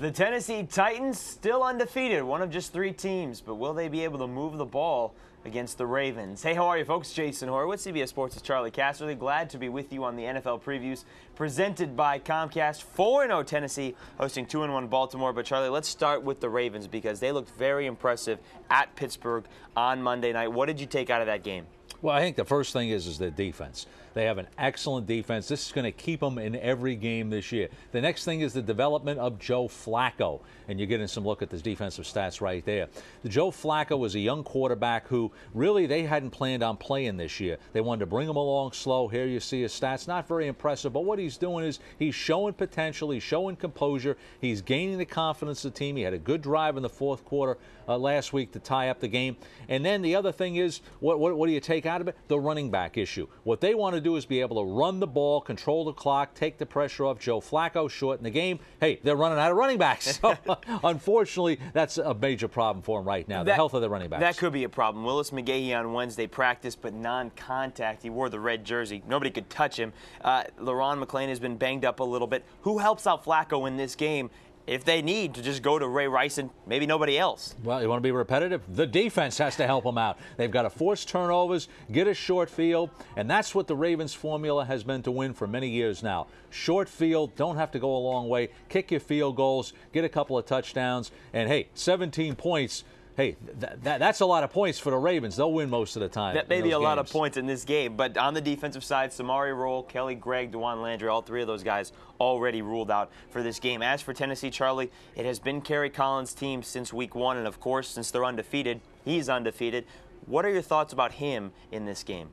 The Tennessee Titans still undefeated, one of just 3 teams, but will they be able to move the ball against the Ravens? Hey, how are you folks? Jason Horowitz, CBS Sports' Charley Casserly. Glad to be with you on the NFL previews presented by Comcast. 4-0 Tennessee hosting 2-1 Baltimore. But Charlie, let's start with the Ravens because they looked very impressive at Pittsburgh on Monday night. What did you take out of that game? Well, I think the first thing is the defense. They have an excellent defense. This is going to keep them in every game this year. The next thing is the development of Joe FLACCO, and you're getting some look at this defensive stats right there. The Joe FLACCO was a young quarterback who really they hadn't planned on playing this year. They wanted to bring him along slow. Here you see his stats, not very impressive, but what he's doing is he's showing potential. He's showing composure. He's gaining the confidence of the team. He had a good drive in the fourth quarter last week to tie up the game. And then the other thing is, what do you take out of it? The running back issue. What they want to do is be able to run the ball, control the clock, take the pressure off Joe FLACCO, shorten the game. Hey, they're running out of running backs. So, unfortunately, that's a major problem for them right now, the health of the running backs. That could be a problem. Willis McGahee on Wednesday practiced, but non-contact. He wore the red jersey. Nobody could touch him. LaRon McClain has been banged up a little bit. Who helps out FLACCO in this game? If they need to just go to Ray Rice and maybe nobody else. Well, you want to be repetitive? The defense has to help them out. They've got to force turnovers, get a short field, and that's what the Ravens' formula has been to win for many years now. Short field, don't have to go a long way, kick your field goals, get a couple of touchdowns, and hey, 17 points. Hey, that's a lot of points for the Ravens. They'll win most of the time. That may be a lot of points in this game. But on the defensive side, Samari Rolle, Kelly Gregg, DeJuan Landry, all 3 of those guys already ruled out for this game. As for Tennessee, Charlie, it has been Kerry Collins' team since week 1. And, of course, since they're undefeated, he's undefeated. What are your thoughts about him in this game?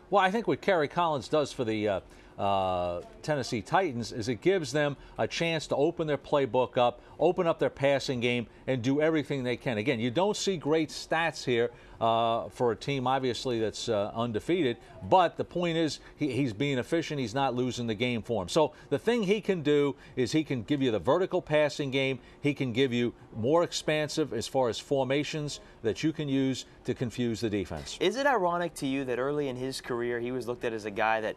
Well, I think what Kerry Collins does for the Tennessee Titans is it gives them a chance to open their playbook up, open up their passing game, and do everything they can. Again, you don't see great stats here for a team, obviously, that's undefeated, but the point is he's being efficient. He's not losing the game for him. So the thing he can do is he can give you the vertical passing game. He can give you more expansive as far as formations that you can use to confuse the defense. Is it ironic to you that early in his career he was looked at as a guy that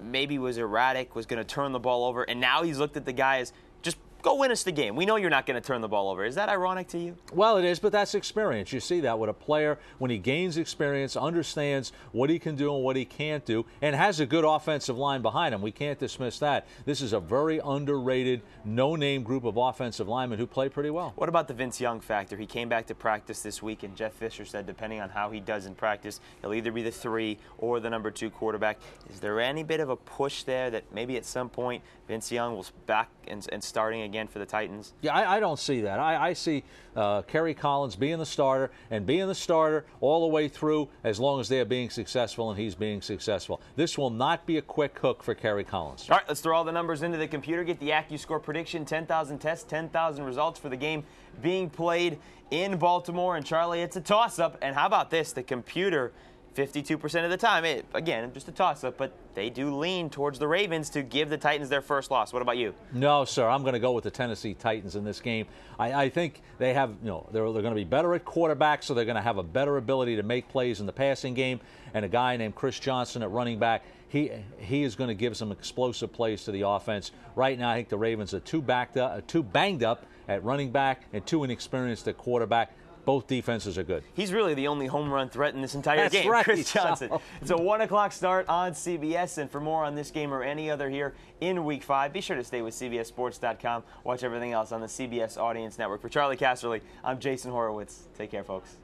maybe was erratic, was going to turn the ball over, and now he's looked at the guy as just go win us the game. We know you're not going to turn the ball over. Is that ironic to you? Well, it is, but that's experience. You see that with a player when he gains experience, understands what he can do and what he can't do, and has a good offensive line behind him. We can't dismiss that. This is a very underrated, no-name group of offensive linemen who play pretty well. What about the Vince Young factor? He came back to practice this week, and Jeff Fisher said depending on how he does in practice, he'll either be the 3 or the number 2 quarterback. Is there any bit of a push there that maybe at some point Vince Young will back and starting again for the Titans? Yeah, I don't see that. I see Kerry Collins being the starter and being the starter all the way through as long as they're being successful and he's being successful. This will not be a quick hook for Kerry Collins. All right, let's throw all the numbers into the computer, get the AccuScore prediction, 10,000 tests, 10,000 results for the game being played in Baltimore. And Charlie, it's a toss-up. And how about this? The computer 52% of the time, again, just a toss-up, but they do lean towards the Ravens to give the Titans their first loss. What about you? No, sir. I'm going to go with the Tennessee Titans in this game. I think they have, they're going to be better at quarterback, so they're going to have a better ability to make plays in the passing game. And a guy named Chris Johnson at running back, he is going to give some explosive plays to the offense. Right now, I think the Ravens are too banged up at running back and too inexperienced at quarterback. Both defenses are good. He's really the only home run threat in this entire That's game, right. Chris Johnson. It's a 1 o'clock start on CBS, and for more on this game or any other here in Week 5, be sure to stay with CBSSports.com. Watch everything else on the CBS Audience Network. For Charley Casserly, I'm Jason Horowitz. Take care, folks.